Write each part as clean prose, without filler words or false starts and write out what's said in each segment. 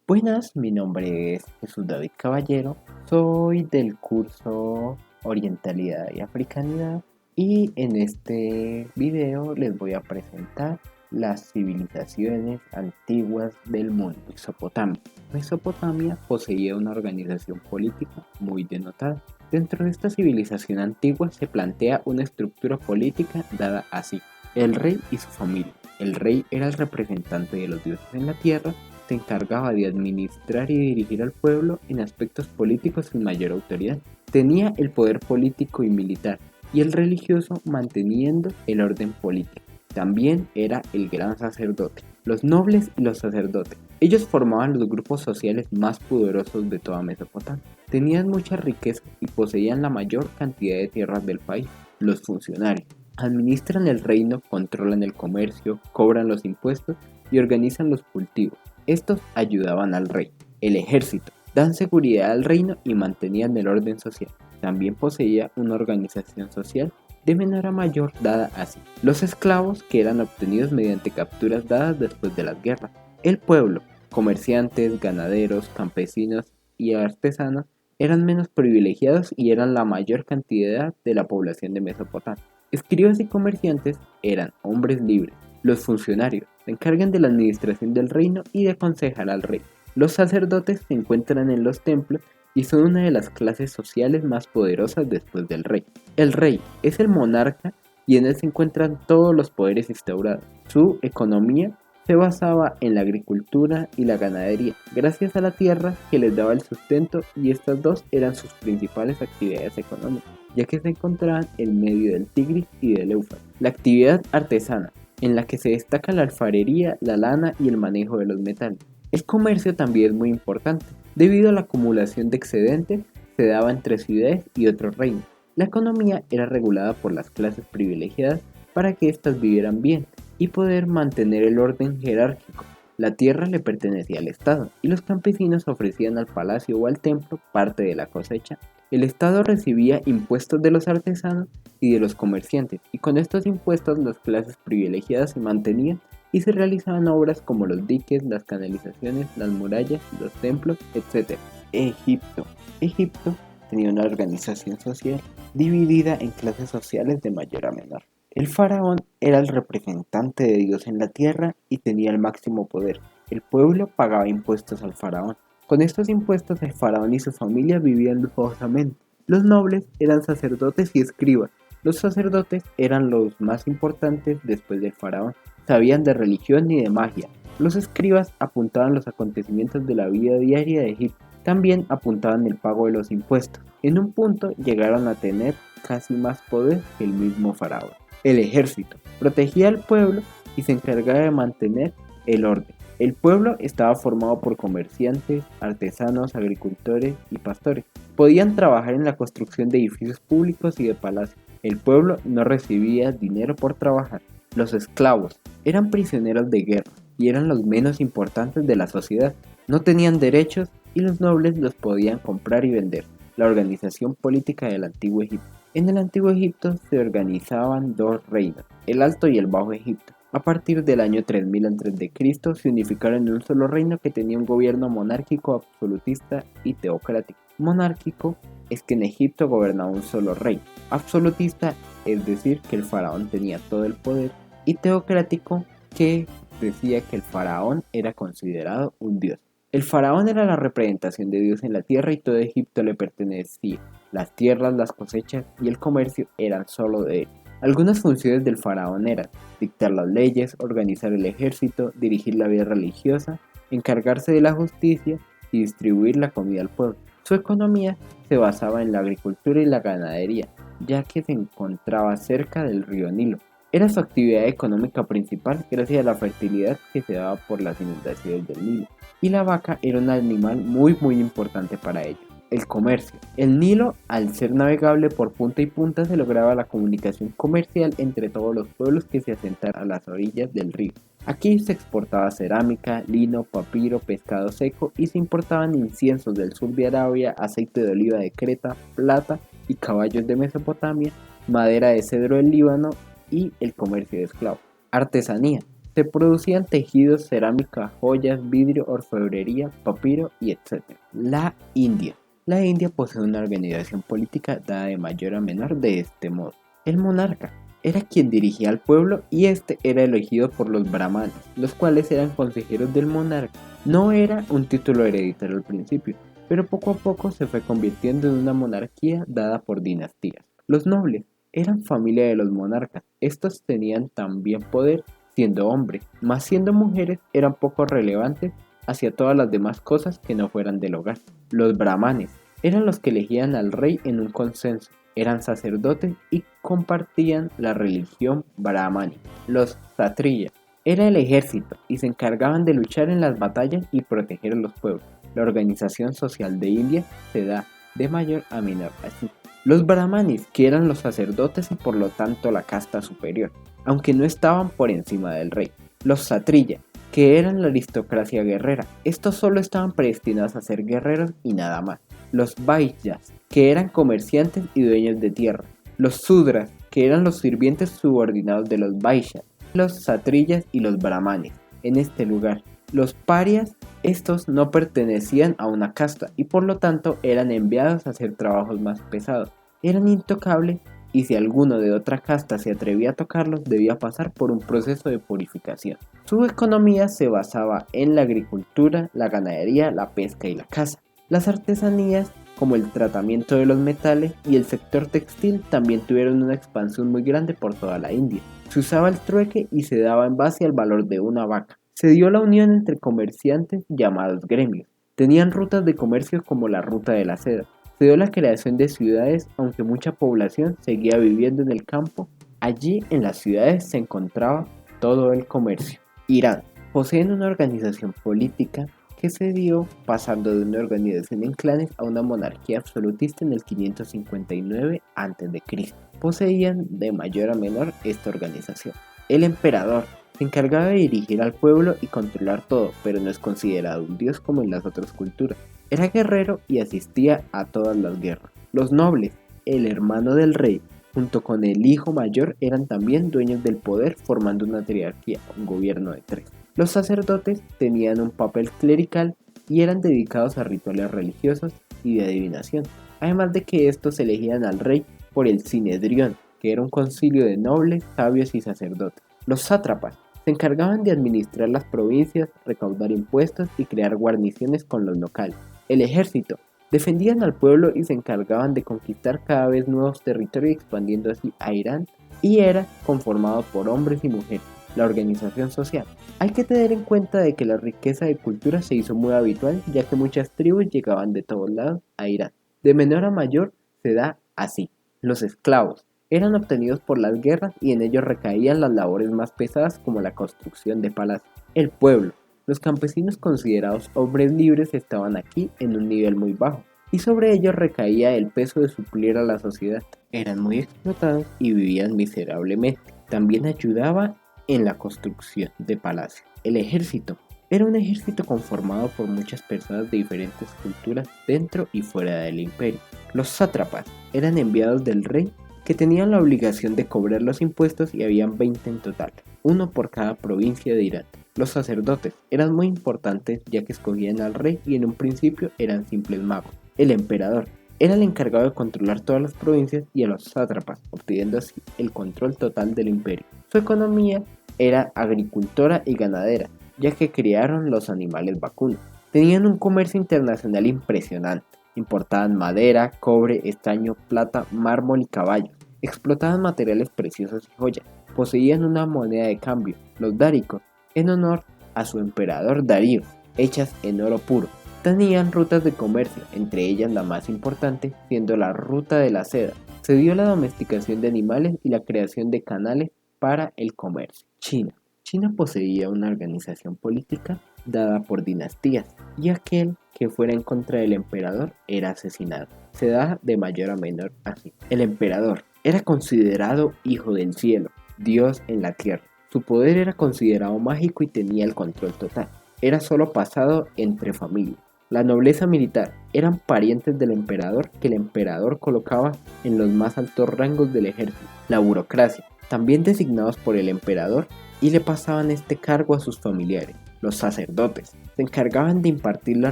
Buenas, mi nombre es Jesús David Caballero, soy del curso Orientalidad y Africanidad y en este video les voy a presentar las civilizaciones antiguas del mundo. Mesopotamia. Mesopotamia poseía una organización política muy denotada. Dentro de esta civilización antigua se plantea una estructura política dada así: el rey y su familia. El rey era el representante de los dioses en la tierra, se encargaba de administrar y dirigir al pueblo en aspectos políticos sin mayor autoridad. Tenía el poder político y militar, y el religioso manteniendo el orden político. También era el gran sacerdote. Los nobles y los sacerdotes. Ellos formaban los grupos sociales más poderosos de toda Mesopotamia. Tenían mucha riqueza y poseían la mayor cantidad de tierras del país. Los funcionarios administran el reino, controlan el comercio, cobran los impuestos y organizan los cultivos. Estos ayudaban al rey. El ejército dan seguridad al reino y mantenían el orden social. También poseía una organización social de menor a mayor dada así: los esclavos, que eran obtenidos mediante capturas dadas después de las guerras. El pueblo, comerciantes, ganaderos, campesinos y artesanos, eran menos privilegiados y eran la mayor cantidad de la población de Mesopotamia. Escribas y comerciantes eran hombres libres. Los funcionarios se encargan de la administración del reino y de aconsejar al rey. Los sacerdotes se encuentran en los templos y son una de las clases sociales más poderosas después del rey. El rey es el monarca y en él se encuentran todos los poderes instaurados. Su economía se basaba en la agricultura y la ganadería, gracias a la tierra que les daba el sustento, y estas dos eran sus principales actividades económicas, ya que se encontraban en medio del Tigris y del Éufrates. La actividad artesana, en la que se destaca la alfarería, la lana y el manejo de los metales. El comercio también es muy importante, debido a la acumulación de excedentes se daba entre ciudades y otros reinos. La economía era regulada por las clases privilegiadas para que éstas vivieran bien y poder mantener el orden jerárquico. La tierra le pertenecía al Estado y los campesinos ofrecían al palacio o al templo parte de la cosecha. El Estado recibía impuestos de los artesanos y de los comerciantes, y con estos impuestos las clases privilegiadas se mantenían y se realizaban obras como los diques, las canalizaciones, las murallas, los templos, etc. Egipto. Egipto tenía una organización social dividida en clases sociales de mayor a menor. El faraón era el representante de Dios en la tierra y tenía el máximo poder. El pueblo pagaba impuestos al faraón. Con estos impuestos el faraón y su familia vivían lujosamente. Los nobles eran sacerdotes y escribas. Los sacerdotes eran los más importantes después del faraón. Sabían de religión y de magia. Los escribas apuntaban los acontecimientos de la vida diaria de Egipto. También apuntaban el pago de los impuestos. En un punto llegaron a tener casi más poder que el mismo faraón. El ejército protegía al pueblo y se encargaba de mantener el orden. El pueblo estaba formado por comerciantes, artesanos, agricultores y pastores. Podían trabajar en la construcción de edificios públicos y de palacios. El pueblo no recibía dinero por trabajar. Los esclavos eran prisioneros de guerra y eran los menos importantes de la sociedad. No tenían derechos y los nobles los podían comprar y vender. La organización política del Antiguo Egipto. En el Antiguo Egipto se organizaban dos reinos, el Alto y el Bajo Egipto. A partir del año 3000 a.C. se unificaron en un solo reino que tenía un gobierno monárquico, absolutista y teocrático. Monárquico es que en Egipto gobernaba un solo rey. Absolutista es decir que el faraón tenía todo el poder, y teocrático, que decía que el faraón era considerado un dios. El faraón era la representación de Dios en la tierra y todo Egipto le pertenecía. Las tierras, las cosechas y el comercio eran solo de él. Algunas funciones del faraón eran dictar las leyes, organizar el ejército, dirigir la vida religiosa, encargarse de la justicia y distribuir la comida al pueblo. Su economía se basaba en la agricultura y la ganadería, ya que se encontraba cerca del río Nilo. Era su actividad económica principal gracias a la fertilidad que se daba por las inundaciones del Nilo, y la vaca era un animal muy importante para ellos. El comercio. El Nilo, al ser navegable por punta y punta, se lograba la comunicación comercial entre todos los pueblos que se asentaron a las orillas del río. Aquí se exportaba cerámica, lino, papiro, pescado seco, y se importaban inciensos del sur de Arabia, aceite de oliva de Creta, plata y caballos de Mesopotamia, madera de cedro del Líbano y el comercio de esclavos. Artesanía. Se producían tejidos, cerámica, joyas, vidrio, orfebrería, papiro y etc. La India. La India posee una organización política dada de mayor a menor de este modo. El monarca era quien dirigía al pueblo y este era elegido por los brahmanes, los cuales eran consejeros del monarca. No era un título hereditario al principio, pero poco a poco se fue convirtiendo en una monarquía dada por dinastías. Los nobles eran familia de los monarcas. Estos tenían también poder siendo hombres, mas siendo mujeres eran poco relevantes hacia todas las demás cosas que no fueran del hogar. Los brahmanes eran los que elegían al rey en un consenso, eran sacerdotes y compartían la religión brahmánica. Los kshatriyas era el ejército y se encargaban de luchar en las batallas y proteger a los pueblos. La organización social de India se da de mayor a menor así. Los brahmanes, que eran los sacerdotes y por lo tanto la casta superior, aunque no estaban por encima del rey. Los kshatriyas, que eran la aristocracia guerrera, estos solo estaban predestinados a ser guerreros y nada más. Los vaisyas, que eran comerciantes y dueños de tierra. Los sudras, que eran los sirvientes subordinados de los vaisyas. Los kshatriyas y los brahmanes. En este lugar, los parias, estos no pertenecían a una casta y por lo tanto eran enviados a hacer trabajos más pesados. Eran intocables y si alguno de otra casta se atrevía a tocarlos debía pasar por un proceso de purificación. Su economía se basaba en la agricultura, la ganadería, la pesca y la caza. Las artesanías, como el tratamiento de los metales y el sector textil, también tuvieron una expansión muy grande por toda la India. Se usaba el trueque y se daba en base al valor de una vaca. Se dio la unión entre comerciantes llamados gremios. Tenían rutas de comercio como la ruta de la seda. Se dio la creación de ciudades, aunque mucha población seguía viviendo en el campo. Allí en las ciudades se encontraba todo el comercio. Irán. Poseen una organización política que se dio pasando de una organización en clanes a una monarquía absolutista en el 559 a.C. Poseían de mayor a menor esta organización. El emperador se encargaba de dirigir al pueblo y controlar todo, pero no es considerado un dios como en las otras culturas. Era guerrero y asistía a todas las guerras. Los nobles, el hermano del rey, junto con el hijo mayor, eran también dueños del poder, formando una triarquía, un gobierno de tres. Los sacerdotes tenían un papel clerical y eran dedicados a rituales religiosos y de adivinación, además de que estos elegían al rey por el Sinedrión, que era un concilio de nobles, sabios y sacerdotes. Los sátrapas se encargaban de administrar las provincias, recaudar impuestos y crear guarniciones con los locales. El ejército defendían al pueblo y se encargaban de conquistar cada vez nuevos territorios expandiendo así a Irán y era conformado por hombres y mujeres. La organización social. Hay que tener en cuenta de que la riqueza de cultura se hizo muy habitual ya que muchas tribus llegaban de todos lados a Irán. De menor a mayor se da así. Los esclavos eran obtenidos por las guerras y en ellos recaían las labores más pesadas como la construcción de palacios. El pueblo. Los campesinos considerados hombres libres estaban aquí en un nivel muy bajo y sobre ellos recaía el peso de suplir a la sociedad. Eran muy explotados y vivían miserablemente. También ayudaba en la construcción de palacios. El ejército era un ejército conformado por muchas personas de diferentes culturas dentro y fuera del imperio. Los sátrapas eran enviados del rey que tenían la obligación de cobrar los impuestos y habían 20 en total, uno por cada provincia de Irán. Los sacerdotes eran muy importantes ya que escogían al rey y en un principio eran simples magos. El emperador era el encargado de controlar todas las provincias y a los sátrapas, obteniendo así el control total del imperio. Su economía era agricultora y ganadera, ya que criaron los animales vacunos. Tenían un comercio internacional impresionante. Importaban madera, cobre, estaño, plata, mármol y caballos. Explotaban materiales preciosos y joyas. Poseían una moneda de cambio, los dáricos, en honor a su emperador Darío, hechas en oro puro. Tenían rutas de comercio, entre ellas la más importante siendo la ruta de la seda. Se dio la domesticación de animales y la creación de canales para el comercio. China. China poseía una organización política dada por dinastías y aquel que fuera en contra del emperador era asesinado. Se da de mayor a menor así. El emperador era considerado hijo del cielo, Dios en la tierra. Su poder era considerado mágico y tenía el control total. Era solo pasado entre familias. La nobleza militar eran parientes del emperador que el emperador colocaba en los más altos rangos del ejército. La burocracia también designados por el emperador, y le pasaban este cargo a sus familiares. Los sacerdotes se encargaban de impartir la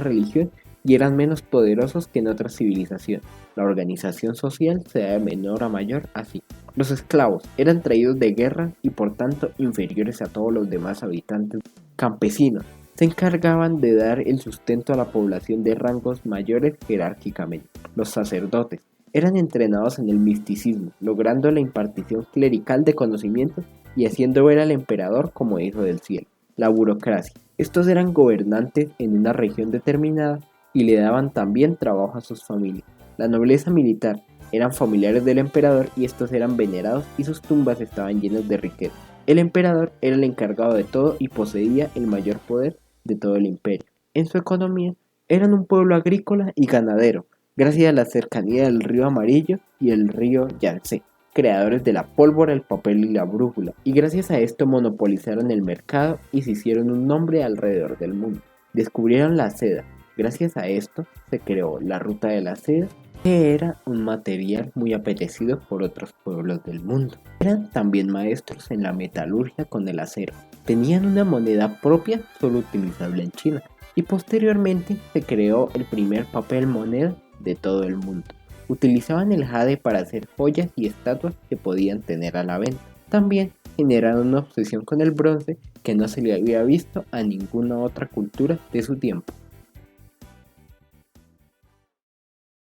religión y eran menos poderosos que en otras civilizaciones. La organización social se da de menor a mayor así. Los esclavos eran traídos de guerra y por tanto inferiores a todos los demás habitantes. Campesinos se encargaban de dar el sustento a la población de rangos mayores jerárquicamente. Los sacerdotes eran entrenados en el misticismo, logrando la impartición clerical de conocimientos y haciendo ver al emperador como hijo del cielo. La burocracia. Estos eran gobernantes en una región determinada y le daban también trabajo a sus familias. La nobleza militar eran familiares del emperador y estos eran venerados y sus tumbas estaban llenas de riqueza. El emperador era el encargado de todo y poseía el mayor poder de todo el imperio. En su economía eran un pueblo agrícola y ganadero, gracias a la cercanía del río Amarillo y el río Yangtze, creadores de la pólvora, el papel y la brújula, y gracias a esto monopolizaron el mercado y se hicieron un nombre alrededor del mundo. Descubrieron la seda. Gracias a esto se creó la ruta de la seda, que era un material muy apetecido por otros pueblos del mundo. Eran también maestros en la metalurgia con el acero. Tenían una moneda propia solo utilizable en China y posteriormente se creó el primer papel moneda de todo el mundo. Utilizaban el jade para hacer joyas y estatuas que podían tener a la venta. También generaron una obsesión con el bronce que no se le había visto a ninguna otra cultura de su tiempo.